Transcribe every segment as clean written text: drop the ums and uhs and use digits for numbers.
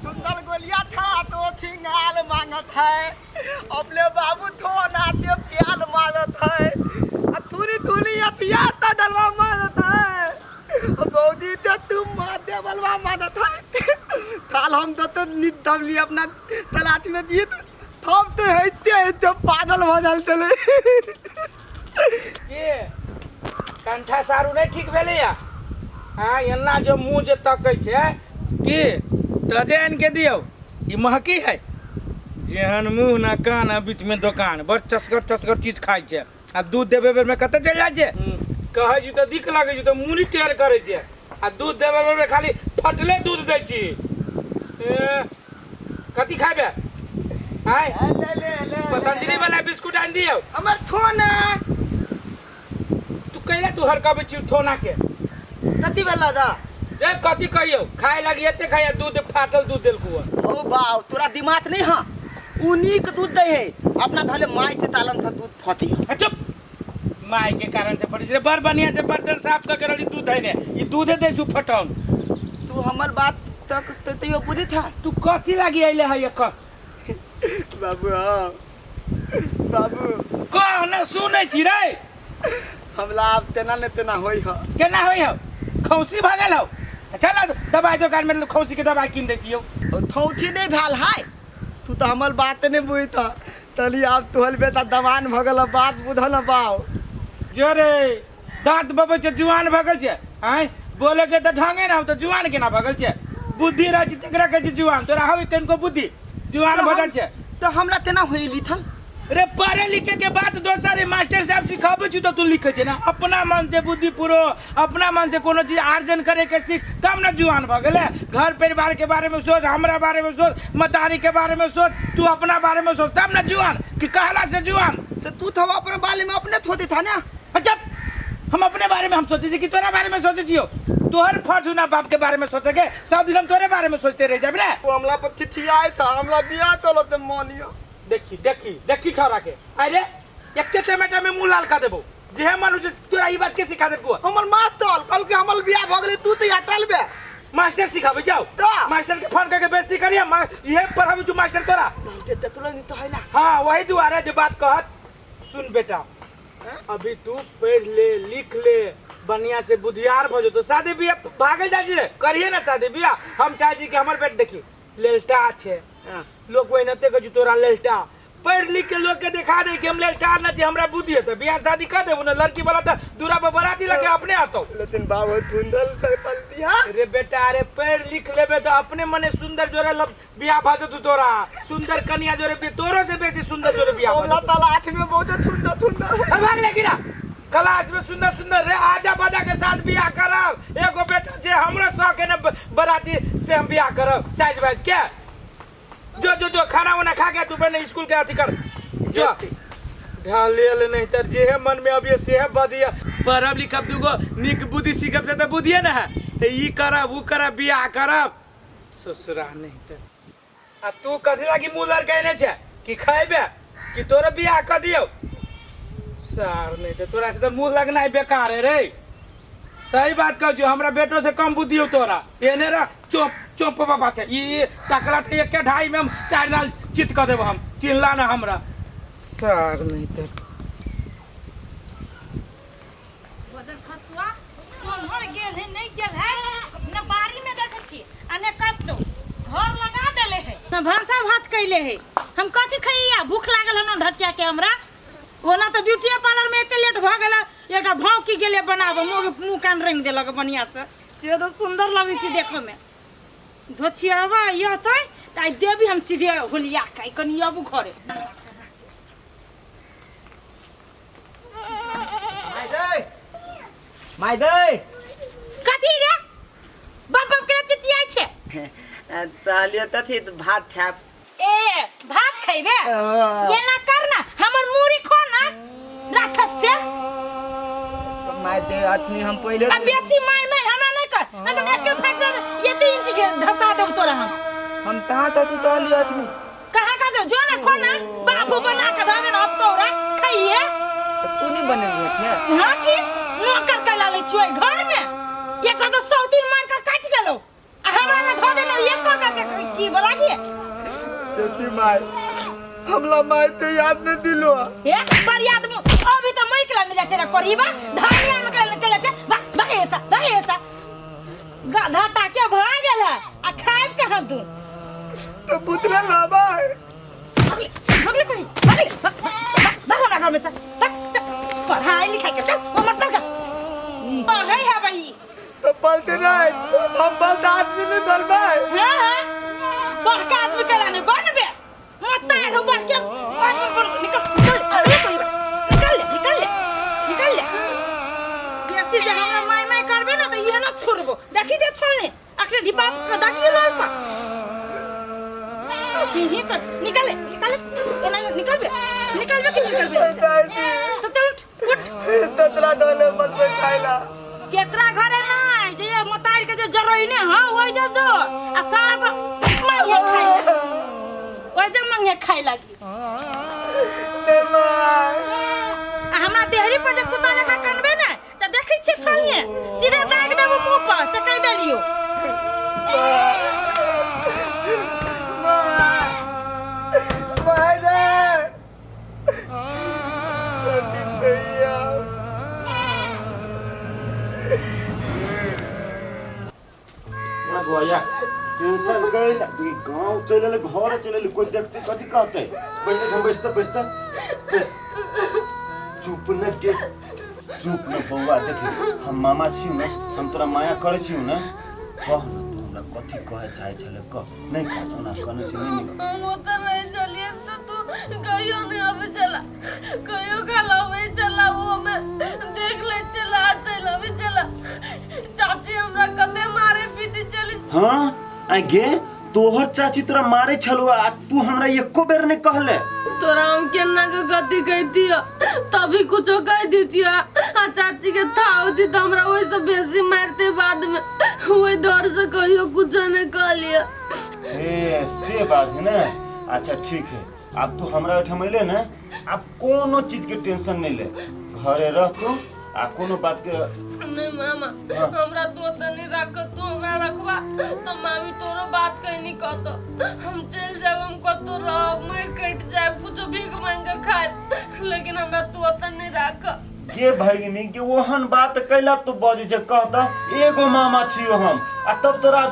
सुंदर गोलिया था तो थिंगाल मांगत है अपने बाबू थो नाते प्यार मांगत है थोड़ी थोड़ी अतिया ता डलवा मांगत है बौदी तो तुम माते बलवा मांगत है काल हम तो नित दबली अपना तलाश में दिए थम तो हेते पागल हो जाते ले के कंठा सारू नहीं ठीक भेले या हां एन्ना जो मुंह जे तकै छै के तजेन के दियो ई महकी है जेहन मुंह ना कान आ बीच में दुकान बड़ चसकर चीज खाइ छै आ दूध देबे बेर में कते चल जाइ छै कहै छी त दिख लागे छै त मुनी टेर करे छै आ दूध देबे बेर में खाली फटले दूध दै छी कथी खाबे हाय ले पतंजलि वाला बिस्कुट आन दियो हमर थोना तू कैला तू हरकाबे छी थोना के कथी वाला दा रे कथी कहियो खाए लगी एते खाया दूध फाटल दूध देलकू ओ बाव तोरा दिमाग नहीं हां उन्हीं के दूध दे है अपना धले माई के तालन था दूध फटी चुप माई के कारण से पड़ी रे बड़ बढ़िया से बर्तन साफ कर के रही दूध है ने ई दूधे दे छु फटौन तू हमर बात तक तैयो बुद्धि था तू कथी लागी आइले है एक बाबू हां बाबू कह न सुनै छी रे हमला अब तेना ने तेना होई ह केना होई हो खौसी भागल हो चल दवाई दुकान में खौसी के दवाई किन दे छियो थौथी नहीं भेल हाय तू तो हमर बात नहीं बुझी था तली आप तोहल बेटा दवान भगल बात बुझ न पाओ जोरे दांत बबे जे जुआन भगल छे आय बोले के त ढंगे ना तो जुआन केना भगल छे बुद्धि रह तकरा के जुआन तोरा हवे कनको बुद्धि जुआन भगल छे तो हमरा तेना होई लिथल रे पढ़े लिखे के बात दोसर मास्टर साहब सिखाबे छी तो तू लिखे छे ना अपना मन से बुद्धि पूरो अपना मन से कोनो चीज अर्जन करे के सीख तब ना जुआन भ गेले घर परिवार के बारे में सोच हमरा बारे में सोच मतारी के बारे में सोच तू अपना बारे में सोच तब ना जुआन कि कहला से जुआन तो तू तो अपने बारे में अपने थोती था ना जब हम अपने बारे में हम सोचे छी कि तोरा बारे में सोचे छियो तोहर फर्ज ना बाप के बारे में सोचे के सब दिन हम तोरे बारे में सोचते रह जाब रे तू हमला पर चिट्ठी आए था हमला बियाह तोलो ते मोनियो देखी छोरा के अरे एक टमाटर में मुंह लाल कर देबो जे मनुष्य तोरा ई बात के सिखा देबो हमर माँ तल कल के हमल बियाह भ गेले तू तो या तलबे मास्टर सिखाबे जाओ मास्टर के फोन करके बेइज्जती करिया ये पढ़ाबे तू मास्टर तोरा ते तुला नहीं तो है ना हां वही दुआरे जो बात कहत सुन बेटा अभी तू पढ़ ले लिख ले बढ़िया से बुधियार भजो तो शादी बियाह भागल जा रे करिए ना शादी बियाह हम चाहे छी कि हमर बेट देखी लेल्टा छे लोग वही नते के तोरा लेल्टा पढ़ लिख के लोग के दिखा दे कि हम लेल्टा न छे हमरा बुद्धि है तो बियाह शादी कर देबो ना लड़की वाला तो दूरा पर बराती लगे अपने आतो लेकिन बाबू धुंधल से पल दिया अरे बेटा अरे पढ़ लिख लेबे तो अपने मने सुंदर जोरे बियाह भाजो तू तोरा सुंदर कन्या जोरे तोरो से बेसी सुंदर जोरे बियाह अल्लाह ताला हाथ में बहुत सुंदर भाग ले गिरा क्लास में सुंदर रे आजा बाजा के साथ बियाह करब एगो बेटा जे हमरा शौक है ना बराती से हम बियाह करब साइज वाइज के जो खाना वाना खा के तू बने स्कूल के अथी कर जो ढाल ले नहीं तर जे है मन में अभी से है बदिया पढ़ब लिखब दुगो निक बुद्धि सीखब त बुद्धिए ना है त ई करब उ करब बियाह करब ससुरा नहीं त आ तू कथि लागी मुंह लड़कैने छे कि खैबे कि तोरा बियाह क दियो सार नहीं त तोरा से त मुंह लगनाइ बेकार है रे सही बात कह जो हमरा बेटो से कम बुद्धि हो तोरा एने रा चोप बाबा छे ई तकरा त एक ढाई में हम 4 नाल चित क देब हम चिल्ला ना हमरा सार नहीं त बदल खसुआ कोमहर गेल है नहीं गेल है अपना बाड़ी में देखे छी अने कतो घर लगा देले है न भाषा भात कैले है हम कथि खइया भूख लागल हन ढकिया के हमरा ओना तो ब्यूटी पार्लर में एते लेट भ गेल एकटा भाव की गेले बनाबो मुंह कान रंग देलक बढ़िया से तो सुंदर लगे छी देखे में धोछियावा ये तो ताई देवी हम सीधे होलिया काई कनी अब घरे माय दे कथि रे बाप बाप के चिचिया छे तालिया तथी भात थाप ए भात खइबे ये ना करना हमर मुरी खो ना राखस से माय दे अथनी हम पहले अब बेसी माय हमरा नहीं कर ना एक फैक्टर ये 3 इंच के धसा दो तोरा हम कहां तक ताली अथनी कहां का दो जो ना खो ना बापू बना के दे ना अब तोरा खइए तू नहीं बने हुए थे हां की नौकर का लाले छुए घर में एक तो 100 दिन मार का काट गेलो हमरा में धो देना एक का के की की बोला की जल्दी माय हमला माय तो याद नहीं दिलो ए पर याद में अभी तो मैं करने जा चला करीबा धानिया में करने चले छे भाग ऐसा गाधा टाके भरा गेल है आ खाइब कहां तू तो पुतला लाबा है भाग हमरा घर में से पढ़ाई लिखाई के चल वो मत कर पढ़ाई है भाई तो पलते नहीं हम बल आदमी नहीं बलबाई हां बड़का आदमी कला नहीं बनबे मत तारो बन के निकल ले कैसे जे हमरा माय करबे ना तो ये ना छोड़बो देखी दे छोड़ने आखिर दीपा का दागी लाल पा नहीं कर निकल तो चल उठ ततरा डोले मत में खाइला केतरा घरे नहीं जे मतार के जे जरोई ने हां ओइ जे जो आ साब मंगे खाई ओइ जे मंगे खाई लागी ने माय हमरा देहरी पर जे कुत्ता लेखा कनबे ना त देखै छी छोड़िए सीधे दाग देबो मुंह पर से कह देलियो भैया टेंशन गइल गांव चले घर चले कोई देखते कथी कहते पहले हम बैठते बस चुप न के चुप न बउआ देखी हम मामा छी न हम तोरा माया करे छी न कह हमरा कथी कहे चाहे छले कह नहीं कह ना कने छी नहीं हम उतर नहीं चलिए तो तू कहियो नहीं अबे चला कहियो खाला में चला वो में देख ले चला अभी चला चाची हमरा कदे मारे पीटी चली हां आ गे तोहर चाची तोरा मारे छलुआ तू हमरा एको बेर नहीं कहले तोरा हम केना के गति कहती तभी कुछ कह देती आ चाची के था होती तो हमरा वही से बेसी मारते बाद में वही डर से कहियो कुछ नहीं कह लिया ए से बात है ना अच्छा ठीक है अब तू हमरा उठमैले ना अब कोनो चीज के टेंशन नहीं ले घरे रह तू आ कोनो बात के नहीं मामा हमरा तो तनी रख तू हमरा रखवा तो मामी तोरो बात कहीं नहीं कहतो हम चल जाब हमको तो रह मर कट जाए कुछ भीख मांग के खाए लेकिन हमरा तो तनी रख के भगिनी के ओहन बात कैला तू बजे जे कहता एगो मामा छियो हम आ तब तोरा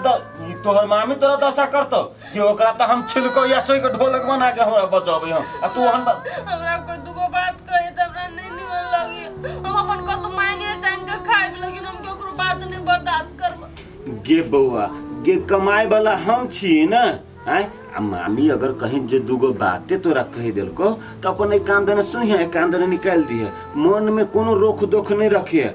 तोहर मामी तोरा दशा करतो कि ओकरा त हम छिलको या सोई के ढोलक बना के हमरा बचाबे हम आ तू ओहन बात हमरा कोई दुगो बात कहे त हमरा नहीं निमन लगी हम अपन को तो मांगे चांग के खाए लेकिन हम केकरो बात नहीं बर्दाश्त करब गे बउआ गे कमाए वाला हम छी न हैं आ मामी अगर कहीं जे दुगो बातें तोरा कह देलको तो अपन एक कान देने सुनिए एक कान देने निकाल दिए मन में कोनो रोक दोख नहीं रखिए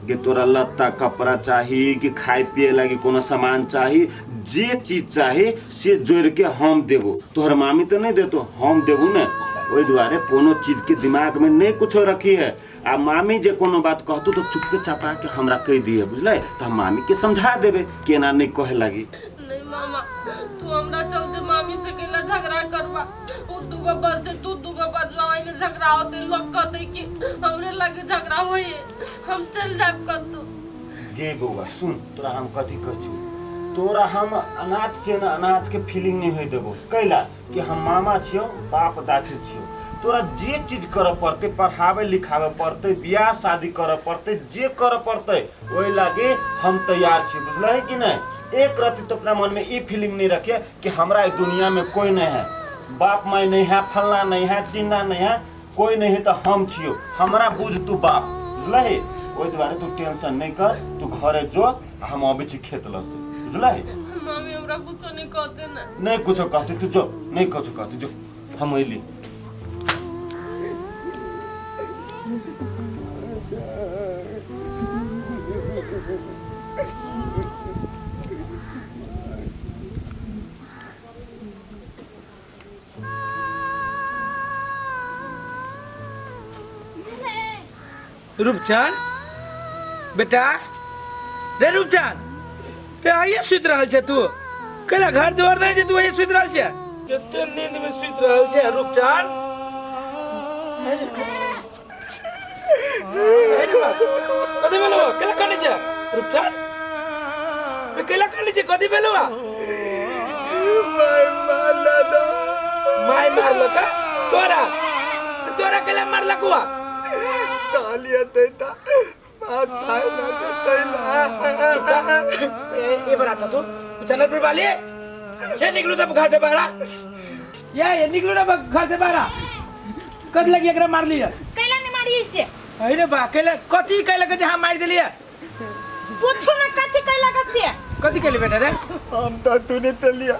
कि तोरा लत्ता कपड़ा चाहिए कि खाए पिए लगी कोनो सामान चाहिए जे चीज चाहिए से जोड़ के हम देबो तोहर मामी तो नहीं देतो हम देबू न ओई दुआरे कोनो चीज के दिमाग में नहीं कुछ रखी है आ मामी जे कोनो बात कहतू तो चुपके चापा के हमरा कह दिए बुझले तो हम मामी के समझा देबे केना नहीं कहे लगी नहीं मामा तू हमरा चलते मामी से केला झगड़ा करवा उ दुगो बज तू दुगो बजवा में झगड़ा होते लोग कहते कि हमरे लगे झगड़ा होई हम चल जाब कतू गे बउआ सुन तोरा हम कथी कहछु तोरा हम अनाथ छियै न अनाथ के फीलिंग नहीं होई देबो कैला कि हम मामा छियो बाप दाखिल छियो तोरा जे चीज करे पड़ते पढ़ावे लिखावे पड़ते बियाह शादी करे पड़ते जे करे पड़ते ओइ लागे हम तैयार छी बुझले है कि नहीं एक रति तो अपना मन में ई फीलिंग नहीं रखे कि हमरा इस दुनिया में कोई नहीं है बाप माई नहीं है फलना नहीं है चिन्ना नहीं है कोई नहीं है तो हम छियो हमरा बुझ तू बाप बुझले है ओइ दुआरे तू टेंशन नहीं कर तू घरे जो हम अबै छी खेत ल से बुझले है मामी हमरा कुछ नहीं कहते ना नहीं कुछ कहते तू जो नहीं कुछ कहते जो हम अइली रूपचंद बेटा रे रूपचंद रे आइए सुत रहल छे तू केला घर द्वार नहीं जे तू आइए सुत रहल छे केते नींद में सुत रहल छे रूपचंद कथी भेलो केला काने छे रूपचंद केला काने छे कथी भेलो माय हुआ का तोरा केला मारला कुआ तालिया देता बात खाए ना चतैला ये बनाता तू चैनल पर वाले ये निकलू तब घर से बाहर ये निकलू ना घर से बाहर कद लगी एकरा मार लिया कैला ने मारी इसे अरे बा केला कथी केला के जहां मार दिलिया पूछो ना कथी कैला कथी कथी केले बेटा रे हम तो तूने तलिया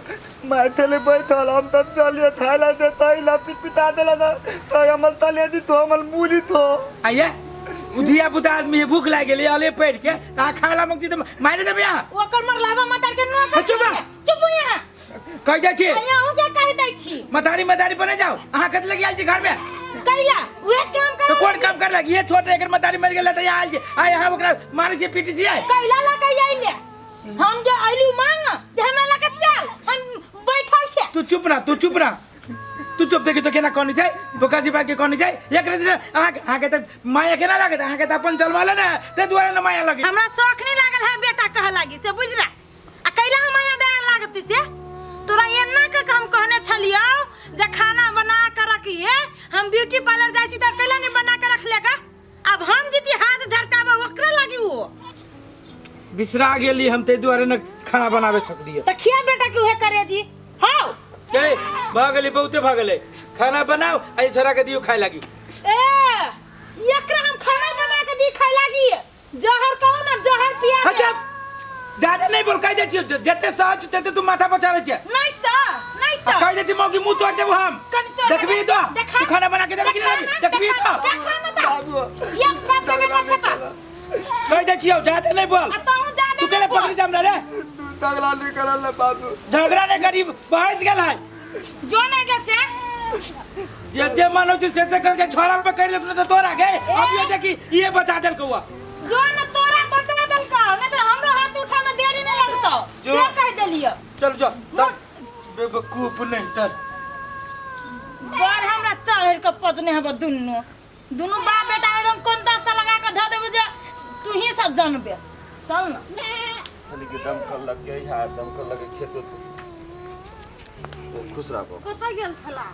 मैं थले बैठल हम तो तलिया थाला दे तैला पिता देला ना तो हमल तलिया दी तो हमल मूली तो आइए उधिया बुता आदमी भूख लाग गेली अले पेट के ता खाला मुक्ति तो मारे देबे यहां ओकर मरलावा मतार के नो चुप यहां कह जाइ छी अया हूं क्या कह दै छी मदारी बने जाओ अहां कत लगी आल छी घर में कैला वे काम कर तो कौन काम कर लगी ये छोटे एकर मदारी मर गेल त आल छी आ यहां ओकरा मारे से पीटी छी कैला ला के आइले हम जो आइलू मांग जे हमरा ला के चल हम बैठल छे तू चुप रह तू चुप देखी तो केना कोनी छै बोकाजी बा के कोनी छै एक दिन आ के त माया केना लागे आ के त अपन चलवाला ना ते दुआरे न माया लगे हमरा शौक नहीं लागल है बेटा कह लागी से बुझरा आ कैला हम माया दे लागती से तोरा एना के काम कहने छलियो जे खाना बना के रखिए हम ब्यूटी पार्लर जाई छी त कैला नहीं बना के रख लेगा अब हम जीती हाथ झरकाबे ओकरा लागी वो बिसरा गेली हम ते दुआरे न खाना बनावे सकलिए त खिया बेटा के उहे करे जी हां के भागले बहुते भागले खाना बनाओ आई छोरा के दियो खाए लगी ए एकरा हम खाना बना के दी खाए लागी जहर कहो ना जहर पिया अच्छा ज्यादा नहीं बोल कह दे छी जते सहज तते तू माथा पचावे छी नहीं सा कह दे छी मौगी मुंह तोड़ देबो हम देखबी तो तू खाना बना के देबी कि नहीं देखबी तो बाबू ये बात नहीं कर सकता कह दे छी ज्यादा नहीं बोल तू केले पकड़ी जाम रे तू तगड़ा नहीं करल बाबू झगड़ा नहीं करी बहस गेल है जो नहीं जैसे जे मानो तू से कर के छोरा पे कर ले तो तोरा गए अब ये देखी ये बचा देल कौआ जो न तोरा बचा देल का नहीं तो हमरो हाथ उठा में देरी नहीं लगतो जो- से कह देलियो चल जो बेवकूफ नहीं तर बार हमरा चढ़ के पजने हब दुनु बाप बेटा एकदम कोन दस लगा के ध देबे जे तू ही सब जानबे चल ना खाली के दमकल लग गई है दमकल लगे खेतो तो खुश रहो कतऽ गेल छला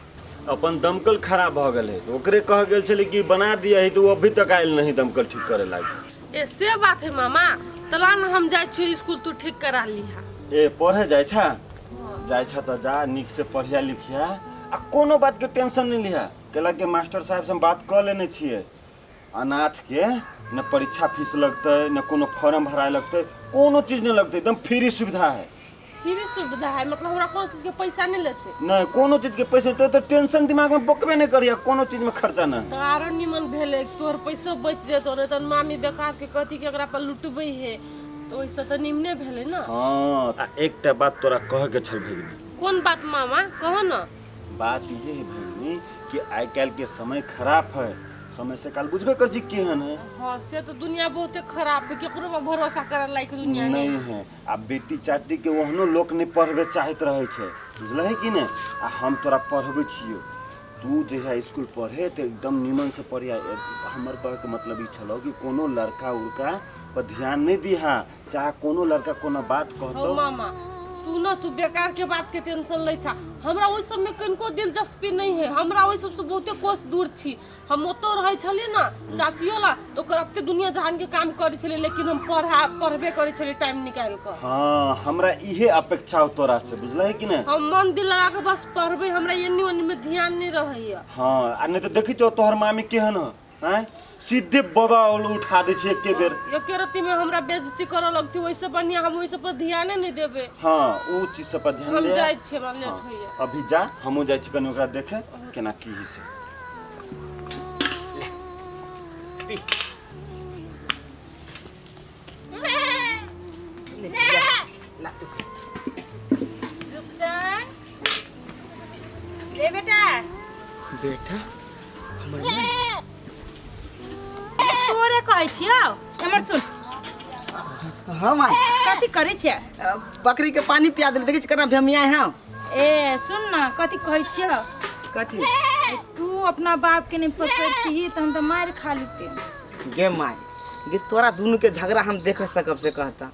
अपन दमकल खराब भ गेल है तो ओकरे कह गेल छले कि बना दिया है तो वो अभी तक आयल नहीं दमकल ठीक करे लागी ए से बात है मामा तला न हम जाय छी स्कूल तू ठीक करा लीहा ए पढ़े जाय छा तो जा निक से पढ़िया लिखिया आ कोनो बात के टेंशन नहीं लिया केला के मास्टर साहब से हम बात कर लेने छिए अनाथ के न परीक्षा फीस लगते न कोनो फॉर्म भराए लगते कोनो चीज नहीं लगते एकदम फ्री सुविधा है फ्री सुविधा है मतलब हमरा कोनो चीज के पैसा नहीं लेते नहीं कोनो चीज के पैसे तो टेंशन दिमाग में बकबे नहीं करिया कोनो चीज में खर्चा ना तो आरो निमन भेले तोर पैसो बच जेतो नहीं तो मामी बेकार के कथी के एकरा पर लुटबै है तो ओइसे तो निमने भेले ना हाँ एकटा बात तोरा कह के छल भगिनी कौन बात मामा कहो ना बात ये है भगिनी कि आई काल के समय खराब है समय से काल बुझबे कर जी केहन है हां से तो दुनिया बहुत खराब है केकरो पर भरोसा करे लायक दुनिया नहीं है आ बेटी चाटी के ओहनो लोक नहीं पढ़बे चाहत रहे छे बुझल है कि नहीं आ हम तोरा पढ़बे छियो तू जे है स्कूल पढ़े तो एकदम निमन से पढ़िया हमर कहे के मतलब ई छलो कि कोनो लड़का उड़का पर ध्यान नहीं दिहा चाहे कोनो लड़का कोनो बात कह हो दो मामा तू ना तू बेकार के बात के टेंशन ले छा हमरा ओइ सब में कनको दिलचस्पी नहीं है हमरा ओइ सब से बहुते कोस दूर छी हम ओतो रहे छलिए ना चाचियोला तो करते दुनिया जहान के काम करे छले लेकिन हम पढ़बे करे छले टाइम निकाल कर हाँ हमरा इहे अपेक्षा हो तोरा से बुझल है कि नहीं हम मन दिल लगा के बस पढ़बे हमरा एनी ओनी में ध्यान नहीं रहैया हाँ आ नहीं तो देखी छो तोहर मामी केहन है सीधे बाबा उठा दे छे एके बेर एके रत्ती में हमरा बेइज्जती करे लगती वैसे बढ़िया हम वैसे पर ध्यान नहीं देबे हाँ वो चीज सब पर ध्यान हम दे जाय छी हमरा लेट होइया अभी जा हमू जाय छी कनी ओकरा देखे केना की ही से रुपचान ले बेटा बेटा तोरे कहै छियौ हमर सुन हम आए कथी करै छै बकरी के पानी पिया देले देखि केना भमिया है ए सुन ना कथी कहै छियौ कथी तू अपना बाप के नहीं पकड़ती तो हम तो मार खा लेते गे माय गे तोरा दोनों के झगड़ा हम देख सकब से कहता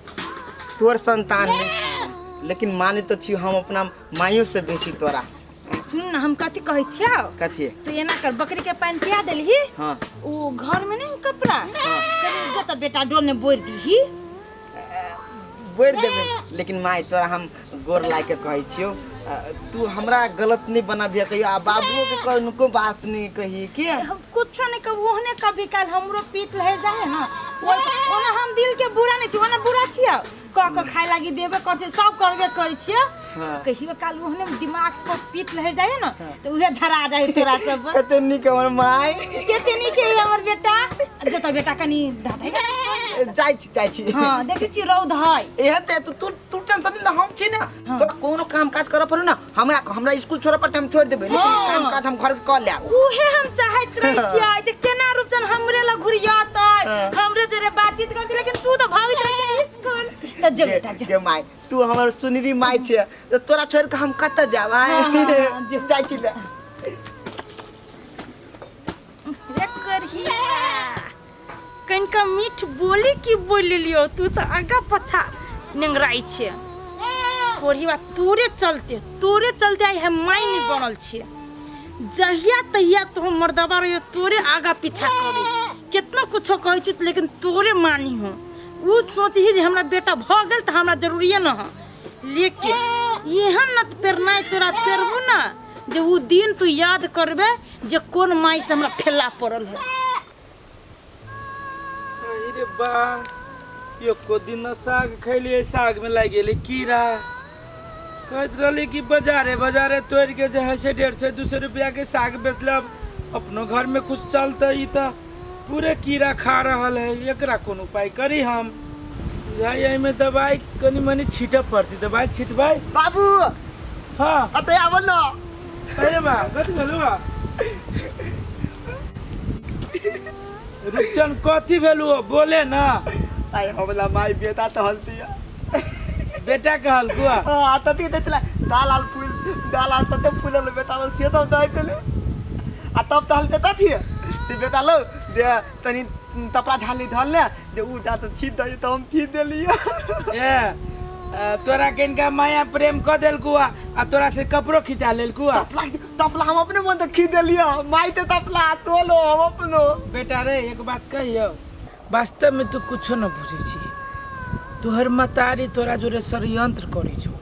तोर संतान नहीं लेकिन माने तो छी हम अपना माइयों से बेसी तोरा सुन ना हम कथी कहै छियौ कथी तू एना कर बकरी के पानी पिया देलही हाँ वो घर में नहीं कपड़ा कभी जत बेटा डोल में बोर दीही बोर देबे लेकिन माय तोरा हम गोर लाग के कहै छियौ तू हमरा गलत नहीं बनाबिया कहियो आ बाबुओ के कोनो बात नहीं कही के हम कुछ नहीं कब ओहने कभी काल हमरो पीत लहे जाए ना ओना हम दिल के बुरा नहीं छी ओना बुरा छियौ क खाए लागी देबे कर छै सब करबे करै छियौ कहियो काल ओहने दिमाग को पीत लहे जाए ना तो उहे झरा जाए तोरा सब कते निक हमर माय केते निक है हमर बेटा जत बेटा कनी दादा जाय छी हां देखै छी रौद है एहे ते तू टेंशन नहीं हम छी ना तो कोनो काम काज कर पड़ो ना हमरा स्कूल छोड़े पर हम छोड़ देबे लेकिन काम काज हम घर के कर ले उहे हम चाहत रही छियै जे केना रूपचन हमरे ल घुरियातै हमरे जरे बातचीत करती लेकिन तू तो भागत रही स्कूल त जे बेटा जे माय तू हमर सुनरी माय छे तो तोरा छोड़ के हम कत जाब जाय छी ले रे करहिया कनका मीठ बोली की बोल लियो तू तो आगा पछा नेंगराई छे कोरिवा तोरे चलते आई हम माय नहीं बनल छे जहिया तहिया तो मर्दबा रहियो तोरे आगा पीछा करी कितना कुछो कहै छी लेकिन तोरे मानी हो उ सोची जे हमरा बेटा भ गेल त हमरा जरूरीए न ह लेकिन एहन न पेरनाय तोरा पेरबू ना जे उ दिन तू याद करबे जे कोन माई से हमरा फेला पड़ल है अरे बा यो को दिन साग खैलिए साग में लाग गेले कीड़ा कहत रहली कि बाजारे तोड़ के जे है से 150-200 रुपया के साग बेचलब अपनो घर में कुछ चलते ई त पूरे कीड़ा खा रहल है एकरा कोन उपाय करी हम जाई में दवाई कनी मनी छीटे पड़ती दवाई छिटबै बाबू हां अते आवल न अरे बा कथि भेलु बा रुचन कथि भेलु बोले ना आई हमला माय बेटा तो हलतिया बेटा कहल बुआ हां तती देतला दाल आल तते फूलल बेटा बल से तो दाई देले आ तब तो हलते तथी ते बेटा लो दे तनी तपड़ा झाली धल ले जे उ जा तो छी दई तो हम छी देलिए ए तोरा केनका माया प्रेम क देल कुआ आ तोरा से कपड़ो खिंचा लेल कुआ तपला हम अपने मन तो खी देलिए माई ते तपला तोलो हम अपनो बेटा रे एक बात कहियो वास्तव में तू कुछो न बुझै छी तोहर मतारी तोरा जोरे षड्यंत्र करै छौ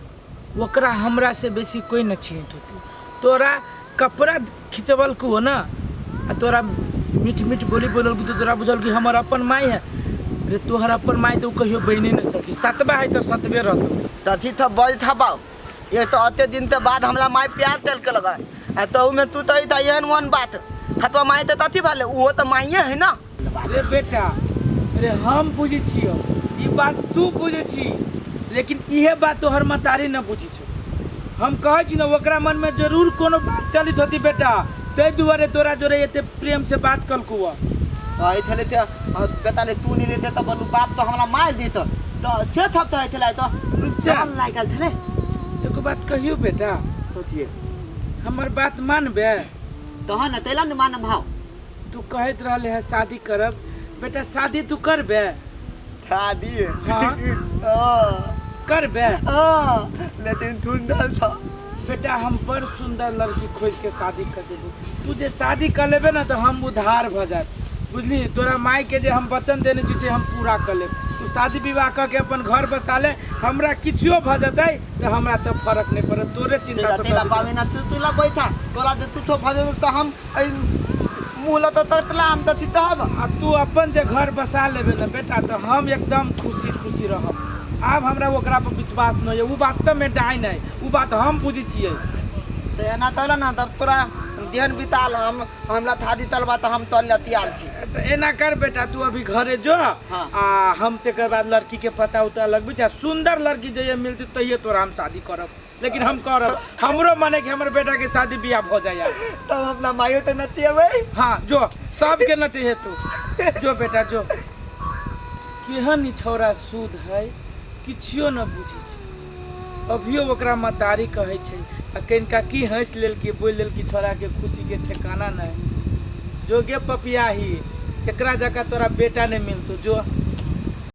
ओकरा हमरा से बेसी कोई न छीन तोरा कपड़ा खिंचबल को ना आ तोरा मीठ बोली बोलल तो तोरा बुझल कि हमर अपन माई है रे तोहर अपन माई तो कहियो बहिने न सकी सतबा है तो सतबे रहत तथी तो बज था बाऊ ये तो अते दिन के बाद हमरा माई प्यार तेल के लगा तो में तू तो एहन वन बात थतवा माई तो तथी भाले वो तो माईए है ना रे बेटा रे हम बुझी छियो ई बात तू बुझे छी लेकिन इहे बात तोहर मतारी न बुझी छौ हम कहै छी न ओकरा मन में जरूर कोनो बात चलित होती बेटा तै दुआरे तोरा जोरे एते प्रेम से बात कलकुआ आई थले ते बेटा ले तू नहीं लेते तो बलू बात तो हमरा मार देत तो थे थप तो थले तो चल लागल थले एको बात कहियो बेटा तथी हमर बात मानबे तो न तेला न मान भाव तू कहत रहले है शादी करब बेटा शादी तू करबे शादी हां करबे लेकिन सुंदर था बेटा हम बड़ सुंदर लड़की खोज के शादी कर देबू तू जे शादी कर लेबे ना तो हम उधार भ जाए बुझली तोरा माई के जे हम वचन देने छी से हम पूरा कर लेब तू शादी विवाह क के अपन घर बसा ले हमरा किछो भ जतै तो हमरा तो फर्क नहीं पड़त तोरे चिंता से तेला पावे ना तूला बैठा तोरा जे तू तो भजे तो हम मूला तो ततला हम तथी तब आ तू अपन जे घर बसा लेबे ना बेटा तो हम एकदम खुशी रहब अब हमरा ओकरा पर विश्वास नहीं है वो वास्तव में डाइन है वो बात हम बुझी छिए तो एना तोला ना तब तोरा देहन बिताल हमरा थादी तलबा तो हम तल लतियाल छी तो एना कर बेटा तू अभी घरे जो आ हम तेकर बाद लड़की के पता उता लगबी चाहे सुंदर लड़की जे मिलती तहिए तोरा हम शादी करब लेकिन हम करब हमरो माने कि हमर बेटा के शादी बियाह हो जाए तब अपना मायो तो नतियबे हां जो सब के न चाहिए तू जो बेटा जो केहन छौरा सूद है किछियो न बुझी छै अभियो ओकरा मतारी कहै छै आ कनिका की हंस लेल की बोल लेल की छोरा के खुशी के ठिकाना नहीं जो गे पपियाही एकरा जगह तोरा बेटा नहीं मिलतो जो